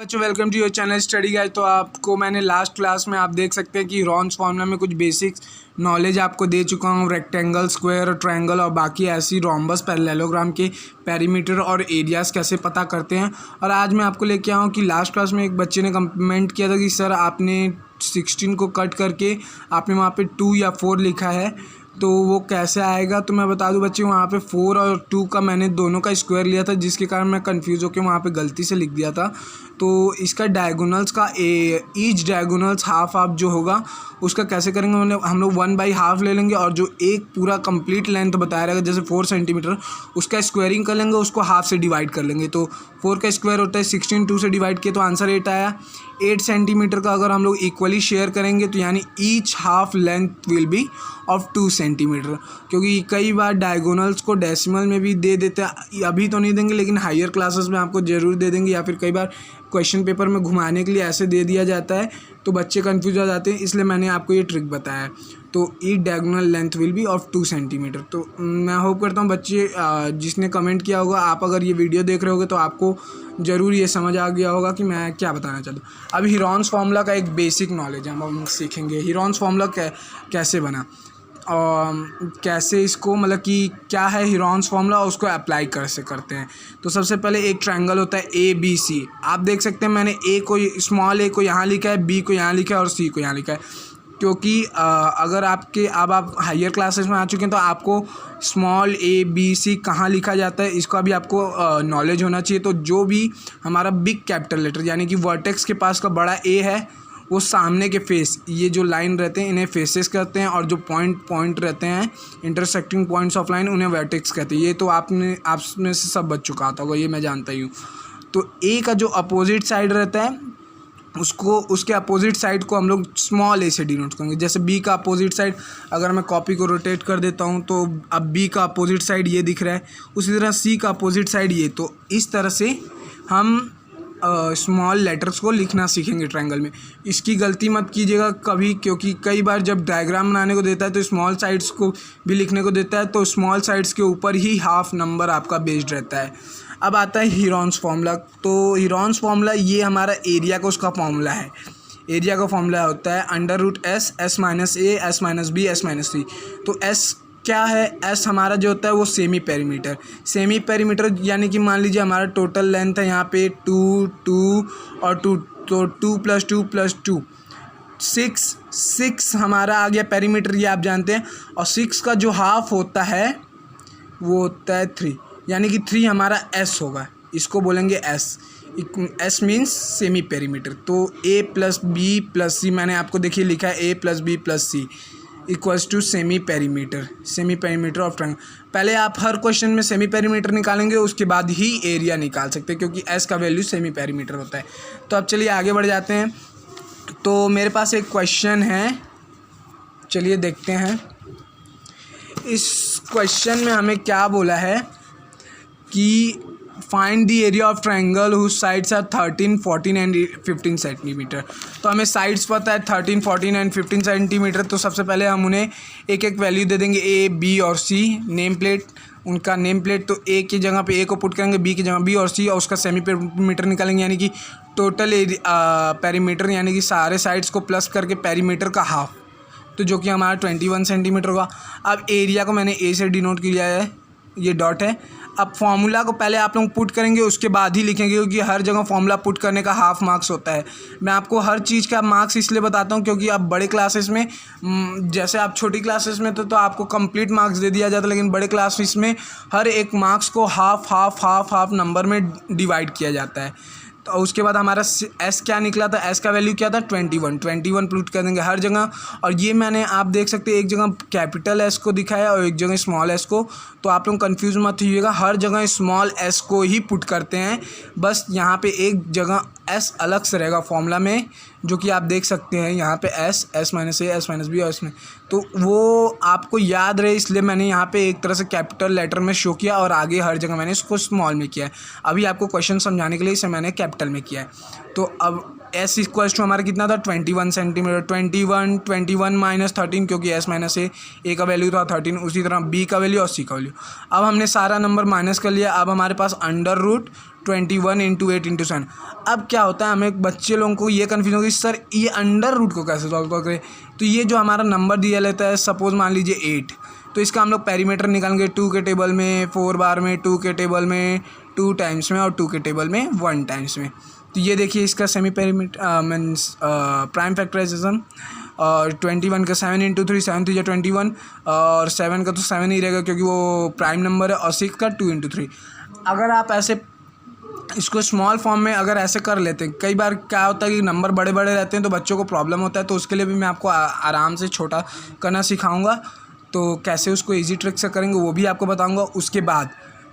बच्चों welcome to your channel study guide. तो आपको मैंने लास्ट क्लास में आप देख सकते हैं कि हीरोन्स फार्मूला में कुछ बेसिक्स नॉलेज आपको दे चुका हूँ। रेक्टेंगल, स्क्वायर और ट्रायंगल और बाकी ऐसी रोम्बस, पैरेललोग्राम के पेरीमीटर और एरियाज़ कैसे पता करते हैं। और आज मैं आपको लेके आया हूँ कि लास्ट क्लास में एक बच्चे ने कमेंट किया था कि सर आपने 16 को कट करके आपने वहाँ पे 2 या 4 लिखा है, तो वो कैसे आएगा। तो मैं बता दूं बच्चे, वहाँ पे 4 और 2 का मैंने दोनों का स्क्वायर लिया था, जिसके कारण मैं कंफ्यूज होकर वहाँ पे गलती से लिख दिया था। तो इसका डायगोनल्स का ईच डायगोनल्स हाफ जो होगा उसका कैसे करेंगे, हम लोग 1/2 ले लेंगे और जो एक पूरा कंप्लीट लेंथ बताया रहेगा जैसे 4 सेंटीमीटर, उसका स्क्वायरिंग कर लेंगे, उसको हाफ से डिवाइड कर लेंगे। तो 4 का स्क्वायर होता है 16, 2 से डिवाइड किया तो आंसर 8 आया। 8 सेंटीमीटर का अगर हम लोग इक्वली शेयर करेंगे तो यानी each half length will be of 2 centimetre. क्योंकि कई बार डायगोनल्स को डेसिमल में भी दे देते हैं, अभी तो नहीं देंगे लेकिन हायर क्लासेस में आपको ज़रूर दे देंगे, या फिर कई बार क्वेश्चन पेपर में घुमाने के लिए ऐसे दे दिया जाता है तो बच्चे कंफ्यूज हो जाते हैं, इसलिए मैंने आपको ये ट्रिक बताया। तो each diagonal length will be of 2 centimetre. तो मैं होप करता हूँ बच्चे जिसने कमेंट किया होगा, आप अगर ये वीडियो देख रहे होगे तो आपको ज़रूर ये समझ आ गया होगा कि मैं क्या बताना चाहता हूँ। अब हीरोन्स फार्मूला का एक बेसिक नॉलेज हम सीखेंगे। हीरोन्स फार्मूला कैसे बना और कैसे इसको मतलब कि क्या है हीरोन्स फार्मूला और उसको अप्लाई कैसे करते हैं। तो सबसे पहले एक ट्रायंगल होता है ABC। आप देख सकते हैं मैंने स्मॉल ए को यहाँ लिखा है, B को यहाँ लिखा है और C को यहाँ लिखा है, क्योंकि अगर आप हायर क्लासेस में आ चुके हैं तो आपको स्मॉल ABC कहाँ लिखा जाता है इसका भी आपको नॉलेज होना चाहिए। तो जो भी हमारा बिग कैपिटल लेटर यानी कि वर्टेक्स के पास का बड़ा A है, वो सामने के फेस, ये जो लाइन रहते हैं इन्हें फेसेस कहते हैं, और जो पॉइंट रहते हैं इंटरसेक्टिंग पॉइंट्स ऑफ लाइन उन्हें वर्टेक्स कहते हैं। ये तो आप में से सब बच चुका होगा, ये मैं जानता ही हूँ। तो ए का जो अपोजिट साइड रहता है उसके अपोजिट साइड को हम लोग स्मॉल ए से डिनोट करेंगे। जैसे बी का अपोजिट साइड, अगर मैं कॉपी को रोटेट कर देता हूँ तो अब बी का अपोजिट साइड ये दिख रहा है, उसी तरह सी का अपोजिट साइड ये। तो इस तरह से हम स्मॉल लेटर्स को लिखना सीखेंगे ट्रायंगल में। इसकी गलती मत कीजिएगा कभी, क्योंकि कई बार जब डायग्राम बनाने को देता है तो स्मॉल साइड्स को भी लिखने को देता है, तो स्मॉल साइड्स के ऊपर ही हाफ नंबर आपका बेस्ड रहता है। अब आता है हीरोन्स फार्मूला। तो हीरोन्स फार्मूला ये हमारा एरिया का उसका फार्मूला है। एरिया का फार्मूला होता है √S, S - A, S - B, S - C। तो S क्या है, S हमारा जो होता है वो सेमी पेरीमीटर यानी कि मान लीजिए हमारा टोटल लेंथ है यहाँ पे 2, 2 और 2, तो 2 + 2 + 2 6 हमारा आ गया पेरीमीटर, ये आप जानते हैं। और 6 का जो हाफ होता है वो होता है 3, यानी कि 3 हमारा S होगा, इसको बोलेंगे S मीन्स सेमी पेरीमीटर। तो A + B + C मैंने आपको देखिए लिखा है A + B + C equals to semi perimeter of triangle. पहले आप हर क्वेश्चन में सेमी पेरीमीटर निकालेंगे, उसके बाद ही एरिया निकाल सकते हैं, क्योंकि S का वैल्यू सेमी पेरीमीटर होता है। तो अब चलिए आगे बढ़ जाते हैं। तो मेरे पास एक क्वेश्चन है, चलिए देखते हैं। इस क्वेश्चन में हमें क्या बोला है कि find the area of triangle whose sides are 13, 14 and 15 centimetre. तो हमें साइड्स पता है 13, 14 एंड 15 सेंटीमीटर। तो सबसे पहले हम उन्हें एक एक वैल्यू दे देंगे, A, B और C। उनका नेम प्लेट, तो A की जगह पे A को पुट करेंगे, B की जगह B और C, और उसका सेमी पेरीमीटर निकालेंगे, यानी कि टोटल पेरीमीटर यानी कि सारे साइड्स को प्लस करके पेरीमीटर का हाफ, तो जो कि हमारा 21 सेंटीमीटर होगा। अब एरिया को मैंने A से डिनोट किया है, ये डॉट है। अब फॉर्मूला को पहले आप लोग पुट करेंगे, उसके बाद ही लिखेंगे, क्योंकि हर जगह फॉर्मूला पुट करने का हाफ मार्क्स होता है। मैं आपको हर चीज़ का मार्क्स इसलिए बताता हूँ क्योंकि अब बड़े क्लासेस में, जैसे आप छोटी क्लासेस में तो आपको कंप्लीट मार्क्स दे दिया जाता है, लेकिन बड़े क्लासेस में हर एक मार्क्स को हाफ नंबर में डिवाइड किया जाता है। तो उसके बाद हमारा S क्या निकला था, S का वैल्यू क्या था 21 पुट कर देंगे हर जगह। और ये मैंने आप देख सकते हैं एक जगह कैपिटल S को दिखाया और एक जगह स्मॉल s को, तो आप लोग कंफ्यूज मत होइएगा, हर जगह स्मॉल s को ही पुट करते हैं। बस यहाँ पे एक जगह S अलग से रहेगा फॉर्मूला में, जो कि आप देख सकते हैं यहाँ पे S - A, S - B और S में, तो वो आपको याद रहे इसलिए मैंने यहाँ पे एक तरह से कैपिटल लेटर में शो किया और आगे हर जगह मैंने इसको स्मॉल में किया है। अभी आपको क्वेश्चन समझाने के लिए इसे मैंने कैपिटल में किया है। तो अब S = हमारा कितना था 21 सेंटीमीटर, 21 - 13, क्योंकि S - A का वैल्यू था 13, उसी तरह B का वैल्यू और C का वैल्यू। अब हमने सारा नंबर माइनस कर लिया। अब हमारे पास √2 21 इंटू 8 इंटू 7। अब क्या होता है, हमें बच्चे लोगों को ये कन्फ्यूजन होगी सर ये अंडर रूट को कैसे सॉल्व करें। तो ये जो हमारा नंबर दिया लेता है, सपोज मान लीजिए 8, तो इसका हम लोग पेरीमीटर निकालेंगे 2 के टेबल में, 4 बार में, 2 के टेबल में, 2 टाइम्स में और 2 के टेबल में 1 टाइम्स में। तो ये देखिए इसका semi perimeter means prime factorisation. और 21 का 7 इंटू 3, 7 3 21, और 7 का तो 7 ही रहेगा क्योंकि वो प्राइम नंबर है, और 6 का 2 इंटू 3। अगर आप ऐसे इसको स्मॉल फॉर्म में अगर ऐसे कर लेते हैं, कई बार क्या होता है कि नंबर बड़े बड़े रहते हैं तो बच्चों को प्रॉब्लम होता है, तो उसके लिए भी मैं आपको आराम से छोटा करना सिखाऊंगा। तो कैसे उसको इजी ट्रिक से करेंगे वो भी आपको बताऊंगा। उसके बाद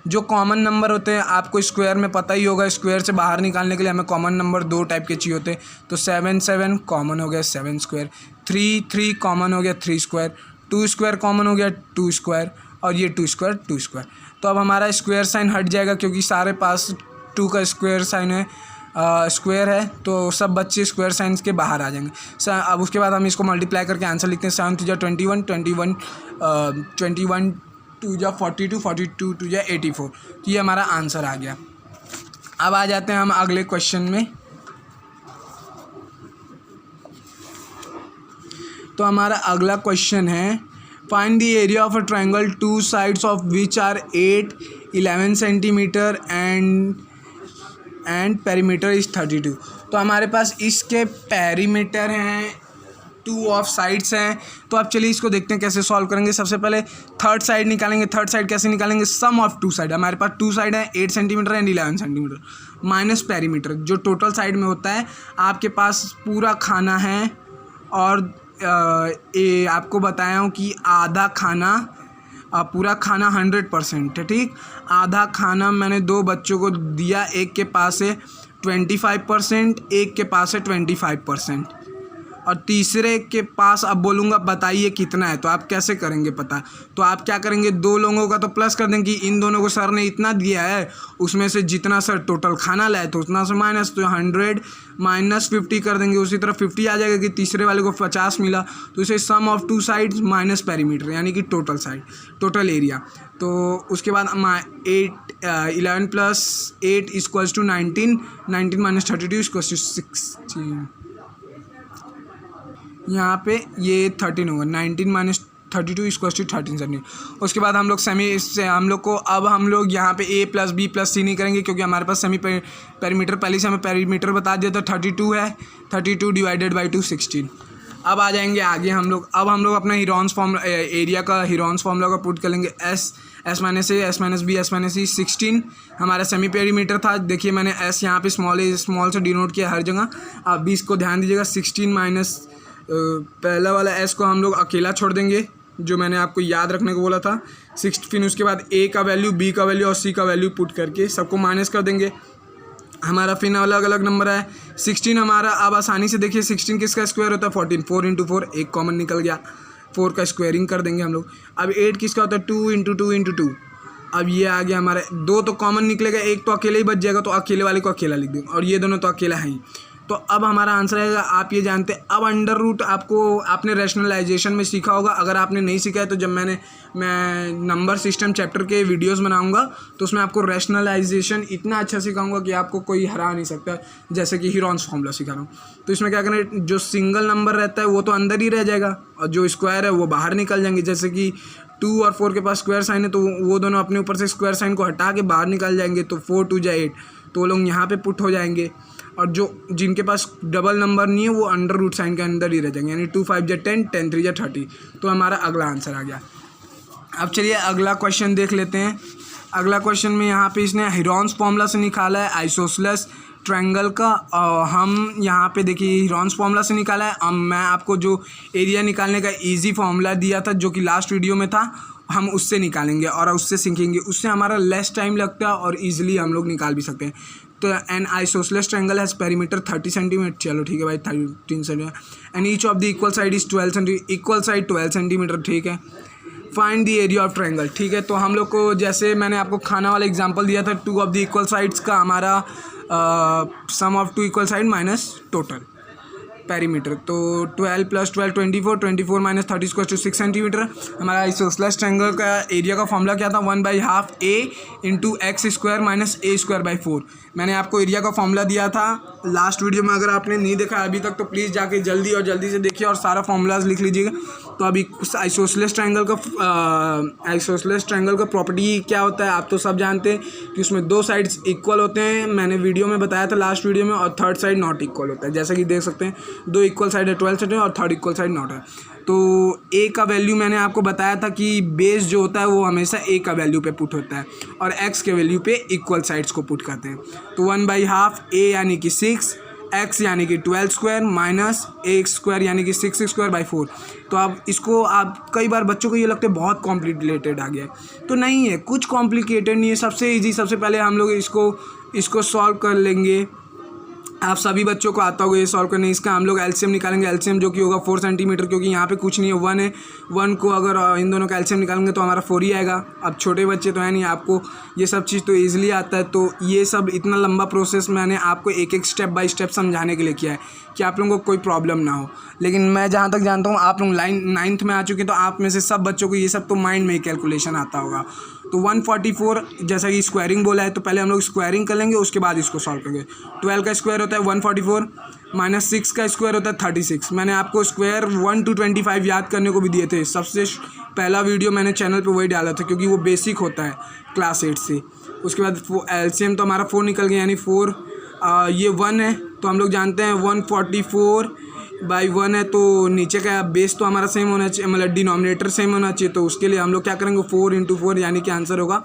जो कॉमन नंबर होते हैं, आपको स्क्वायर में पता ही होगा, स्क्वायर से बाहर निकालने के लिए हमें कॉमन नंबर 2 टाइप के चाहिए होते हैं। तो 7 7 कॉमन हो गया 7 स्क्वायर, 3 3 कॉमन हो गया 3 स्क्वायर, 2 स्क्वायर कॉमन हो गया 2 स्क्वायर, और ये 2 स्क्वायर 2 स्क्वायर। तो अब हमारा स्क्वायर साइन हट जाएगा क्योंकि सारे पास 2 का स्क्वायर साइन है, स्क्वायर है, तो सब बच्चे स्क्वायर साइंस के बाहर आ जाएंगे। अब उसके बाद हम इसको मल्टीप्लाई करके आंसर लिखते हैं। 7 2 21 21 21 2 42 42 2 84। तो ये हमारा आंसर आ गया। अब आ जाते हैं हम अगले क्वेश्चन में। तो हमारा अगला क्वेश्चन है, find the area of a triangle 2 sides of which are 8 11 centimetre and perimeter is 32। तो हमारे पास इसके पेरीमीटर हैं, 2 ऑफ साइड्स हैं। तो अब चलिए इसको देखते हैं कैसे सॉल्व करेंगे। सबसे पहले थर्ड साइड निकालेंगे। थर्ड साइड कैसे निकालेंगे, सम ऑफ 2 साइड। हमारे पास 2 साइड है 8 centimetre and 11 centimetre minus perimeter, जो टोटल साइड में होता है। आपके पास पूरा खाना है, और आपको बताया हूँ कि आधा खाना, पूरा खाना 100% है, ठीक। आधा खाना मैंने 2 बच्चों को दिया, एक के पास है 25%, एक के पास है 25%, और तीसरे के पास अब बोलूँगा बताइए कितना है। तो आप कैसे करेंगे पता, तो आप क्या करेंगे, 2 लोगों का तो प्लस कर देंगे कि इन दोनों को सर ने इतना दिया है, उसमें से जितना सर टोटल खाना लाए तो उतना से माइनस, तो 100 माइनस 50 कर देंगे। उसी तरह 50 आ जाएगा कि तीसरे वाले को 50 मिला, तो इसे सम ऑफ 2 साइड्स माइनस पेरीमीटर, यानी कि टोटल साइड, टोटल एरिया। तो उसके बाद 11 plus 8 equals to 19, 19 minus 32 equals to 16। यहाँ पे ये 13 होगा, 19 माइनस 32 इक्वल्स टू 13 17। उसके बाद हम लोग सेमी से हम लोग को अब हम लोग यहाँ पे a plus b plus c नहीं करेंगे क्योंकि हमारे पास सेमी पेरीमीटर पहले से हमें पेरीमीटर बता दिया था 32 है, 32 डिवाइडेड बाई 2 16। अब आ जाएंगे आगे हम लोग। अब हम लोग अपना हीरोन्स फॉर्म एरिया का हीरोन्स फॉर्मूला का पुट कर लेंगे। s minus a s minus b s minus c 16 हमारा सेमी पेरीमीटर था। देखिए मैंने s यहाँ पे स्मॉल से डिनोट किया हर जगह। अब 20 को ध्यान दीजिएगा, 16 माइनस पहला वाला s को हम लोग अकेला छोड़ देंगे जो मैंने आपको याद रखने को बोला था। 6 फिर उसके बाद a का वैल्यू, b का वैल्यू और c का वैल्यू पुट करके सबको माइनस कर देंगे। हमारा फिर अलग अलग नंबर है 16 हमारा। अब आसानी से देखिए 16 किसका स्क्वायर होता है 14, 4 इंटू 4 एक कॉमन निकल गया, 4 का स्क्वायरिंग कर देंगे हम लोग। अब 8 किसका होता है 2 इंटू 2 इंटू 2। अब ये आ गया हमारे 2 तो कॉमन निकलेगा, एक तो अकेले ही बच जाएगा, तो अकेले वाले को अकेला लिख देंगे, और ये दोनों तो अकेला है ही। तो अब हमारा आंसर आएगा, आप ये जानते हैं। अब अंडर रूट आपने रैशनलाइजेशन में सीखा होगा। अगर आपने नहीं सीखा है तो जब मैं नंबर सिस्टम चैप्टर के वीडियोस बनाऊंगा तो उसमें आपको रैशनलाइजेशन इतना अच्छा सिखाऊंगा कि आपको कोई हरा नहीं सकता, जैसे कि हीरोन्स फॉर्मूला सिखा रहा हूँ। तो इसमें क्या करें, जो सिंगल नंबर रहता है वो तो अंदर ही रह जाएगा, और जो स्क्वायर है वो बाहर निकल जाएंगे। जैसे कि 2 और 4 के पास स्क्वायर साइन है तो वो दोनों अपने ऊपर से स्क्वायर साइन को हटा के बाहर निकल जाएंगे। तो 4 2 जा 8, तो वो लोग यहाँ पे पुट हो जाएंगे। और जो जिनके पास डबल नंबर नहीं है वो अंडर रूट साइन के अंदर ही रह जाएंगे, यानी 2 5 जा 10, 10 3 जा 30। तो हमारा अगला आंसर आ गया। अब चलिए अगला क्वेश्चन देख लेते हैं। अगला क्वेश्चन में यहाँ पे इसने हीरोन्स फॉर्मूला से निकाला है आइसोसेलेस ट्रायंगल का। हम यहाँ पे देखिए हीरोन्स फॉर्मूला से निकाला है। अब मैं आपको जो एरिया निकालने का इजी फॉर्मूला दिया था जो कि लास्ट वीडियो में था, हम उससे निकालेंगे और उससे सीखेंगे। उससे हमारा लेस टाइम लगता है और ईजिली हम लोग निकाल भी सकते हैं। तो N isosceles triangle has perimeter 30 centimetre, चलो ठीक है भाई 13 centimetre, and each of the equal side is 12 centimetre, equal side 12 centimetre, ठीक है। Find the area of triangle, ठीक है। तो हम लोग को जैसे मैंने आपको खाना वाला एग्जांपल दिया था, 2 ऑफ द इक्वल साइड्स का हमारा sum of 2 equal side minus total. Perimeter. तो 12 + 12 24, 24 - 30 = 6 सेंटीमीटर। हमारा आइसोसेलेस ट्रायंगल का एरिया का फॉर्मूला क्या था, 1/2 a × x² - a²/4। मैंने आपको एरिया का फॉर्मूला दिया था लास्ट वीडियो में, अगर आपने नहीं देखा अभी तक तो प्लीज़ जाके जल्दी से देखिए और सारा फॉर्मूलाज लिख लीजिएगा। तो अभी आइसोसेलेस ट्रायंगल का प्रॉपर्टी क्या होता है आप तो सब जानते हैं कि उसमें दो साइड्स इक्वल होते हैं। मैंने वीडियो में बताया था लास्ट वीडियो में, और थर्ड साइड नॉट इक्वल होता है। जैसा कि देख सकते हैं दो इक्वल साइड है 12 सेंटीमीटर और थर्ड इक्वल साइड नॉट है। तो ए का वैल्यू मैंने आपको बताया था कि बेस जो होता है वो हमेशा ए का वैल्यू पे पुट होता है और एक्स के वैल्यू पे इक्वल साइड्स को पुट करते हैं। तो 1/2 a यानी कि 6, x यानी कि 12² - a² यानी कि 6²/4। तो अब इसको आप कई बार बच्चों को ये लगता है बहुत कॉम्प्लिकेटेड आ गया है, तो नहीं है, कुछ कॉम्प्लिकेटेड नहीं है, सबसे इजी। सबसे पहले हम लोग इसको सॉल्व कर लेंगे। आप सभी बच्चों को आता होगा ये सॉल्व करने। इसका हम लोग एलसीएम निकालेंगे, एलसीएम जो कि होगा 4 सेंटीमीटर, क्योंकि यहाँ पे कुछ नहीं है, 1 है। 1 को अगर इन दोनों का एलसीएम निकालेंगे तो हमारा 4 ही आएगा। अब छोटे बच्चे तो है नहीं, आपको ये सब चीज़ तो ईजिली आता है। तो ये सब इतना लंबा प्रोसेस मैंने आपको एक स्टेप बाय स्टेप समझाने के लिए किया है कि आप लोगों को कोई प्रॉब्लम ना हो। लेकिन मैं जहाँ तक जानता हूँ आप लोग 9th में आ चुके हैं, तो आप में से सब बच्चों को ये सब तो माइंड में ही कैलकुलेशन आता होगा। तो 144 जैसा कि स्क्वायरिंग बोला है, तो पहले हम लोग स्क्वायरिंग कर लेंगे, उसके बाद इसको सॉल्व करेंगे। 12 का स्क्वायर होता है 144 - 6 का स्क्वायर होता है 36। मैंने आपको स्क्वायर 1 to 25 याद करने को भी दिए थे। सबसे पहला वीडियो मैंने चैनल पे वही डाला था, क्योंकि वो बेसिक होता है क्लास 8 से। उसके बाद एलसीएम तो हमारा 4 निकल गया, यानी 4 ये 1 है, तो हम लोग जानते हैं 144/1 है, तो नीचे का बेस तो हमारा सेम होना चाहिए, मतलब डिनोमिनेटर सेम होना चाहिए। तो उसके लिए हम लोग क्या करेंगे, 4 × 4 यानी कि आंसर होगा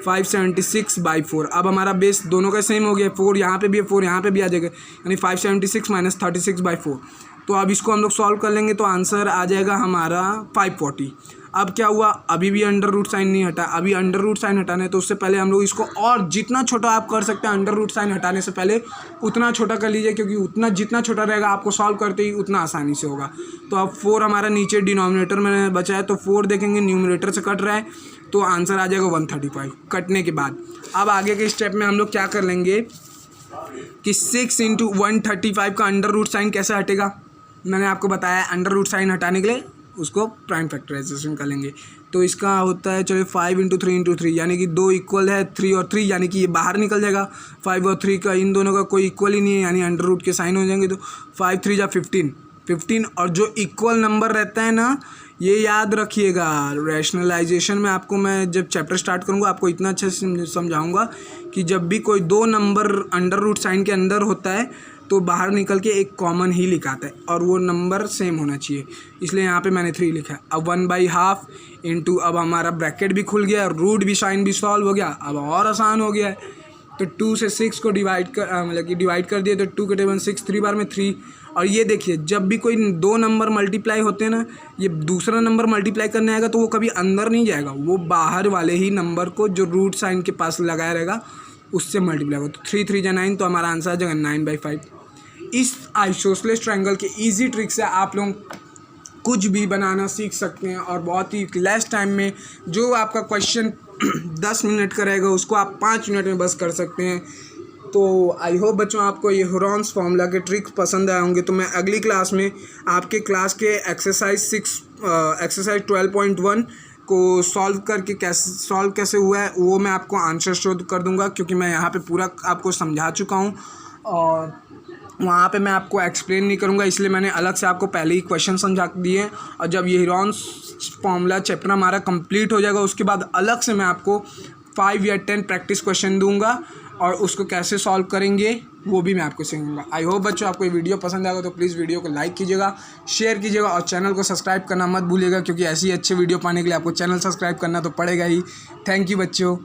576/4। अब हमारा बेस दोनों का सेम हो गया, 4 यहाँ पे भी है, 4 यहाँ पे भी आ जाएगा, यानी 576 - 36/4। तो अब इसको हम लोग सॉल्व कर लेंगे, तो आंसर आ जाएगा हमारा 540। अब क्या हुआ, अभी भी अंडर रूट साइन नहीं हटा। अभी अंडर रूट साइन हटाना है, तो उससे पहले हम लोग इसको और जितना छोटा आप कर सकते हैं अंडर रूट साइन हटाने से पहले उतना छोटा कर लीजिए, क्योंकि जितना छोटा रहेगा आपको सॉल्व करते ही उतना आसानी से होगा। तो अब 4 हमारा नीचे डिनोमिनेटर में बचा है, तो 4 देखेंगे न्यूमरेटर से कट रहा है, तो आंसर आ जाएगा 135 कटने के बाद। अब आगे के स्टेप में हम लोग क्या कर लेंगे कि 6 × 135 का अंडर रूट साइन कैसे हटेगा, मैंने आपको बताया। अंडर रूट साइन हटाने के लिए उसको प्राइम फैक्टराइजेशन कर लेंगे। तो इसका होता है चलिए 5 × 3 × 3, यानी कि 2 इक्वल है, 3 और 3 यानी कि ये बाहर निकल जाएगा। 5 और 3 का इन दोनों का कोई इक्वल ही नहीं है, यानी अंडर रूट के साइन हो जाएंगे। तो 5 × 3 = 15, और जो इक्वल नंबर रहता है ना, ये याद रखिएगा। रैशनलाइजेशन में आपको मैं जब चैप्टर स्टार्ट करूँगा आपको इतना अच्छे से समझाऊँगा कि जब भी कोई 2 नंबर अंडर रूट साइन के अंदर होता है तो बाहर निकल के एक कॉमन ही लिखाता है, और वो नंबर सेम होना चाहिए, इसलिए यहाँ पे मैंने 3 लिखा है। अब 1/2 इंटू, अब हमारा ब्रैकेट भी खुल गया, रूट भी साइन भी सॉल्व हो गया, अब और आसान हो गया है। तो 2 से 6 को डिवाइड कर दिए, तो 2 के टेबल 6, 3 बार में 3। और ये देखिए, जब भी कोई 2 नंबर मल्टीप्लाई होते हैं ना, ये दूसरा नंबर मल्टीप्लाई करने आएगा तो वो कभी अंदर नहीं जाएगा, वो बाहर वाले ही नंबर को जो रूट साइन के पास लगाया रहेगा उससे मल्टीप्लाई होगा। तो 3 3 × 9, तो हमारा आंसर आ जाएगा 9/5। इस आइसोसेलेस ट्रायंगल के इजी ट्रिक से आप लोग कुछ भी बनाना सीख सकते हैं, और बहुत ही लेस टाइम में जो आपका क्वेश्चन 10 मिनट का रहेगा उसको आप 5 मिनट में बस कर सकते हैं। तो आई होप बच्चों आपको ये हेरोन्स फार्मूला के ट्रिक पसंद आए होंगे। तो मैं अगली क्लास में आपके क्लास के एक्सरसाइज 12.1 को सॉल्व कैसे हुआ है वो मैं आपको आंसर शो कर दूंगा, क्योंकि मैं यहाँ पे पूरा आपको समझा चुका हूँ और वहाँ पे मैं आपको एक्सप्लेन नहीं करूँगा, इसलिए मैंने अलग से आपको पहले ही क्वेश्चन समझा दिए। और जब ये हेरोन्स फार्मूला चैप्टर हमारा कंप्लीट हो जाएगा उसके बाद अलग से मैं आपको 5 या 10 प्रैक्टिस क्वेश्चन दूंगा, और उसको कैसे सॉल्व करेंगे वो भी मैं आपको सिखाऊंगा। आई होप बच्चों आपको ये वीडियो पसंद आएगा, तो प्लीज़ वीडियो को लाइक कीजिएगा, शेयर कीजिएगा, और चैनल को सब्सक्राइब करना मत भूलिएगा, क्योंकि ऐसी अच्छे वीडियो पाने के लिए आपको चैनल सब्सक्राइब करना तो पड़ेगा ही। थैंक यू बच्चों।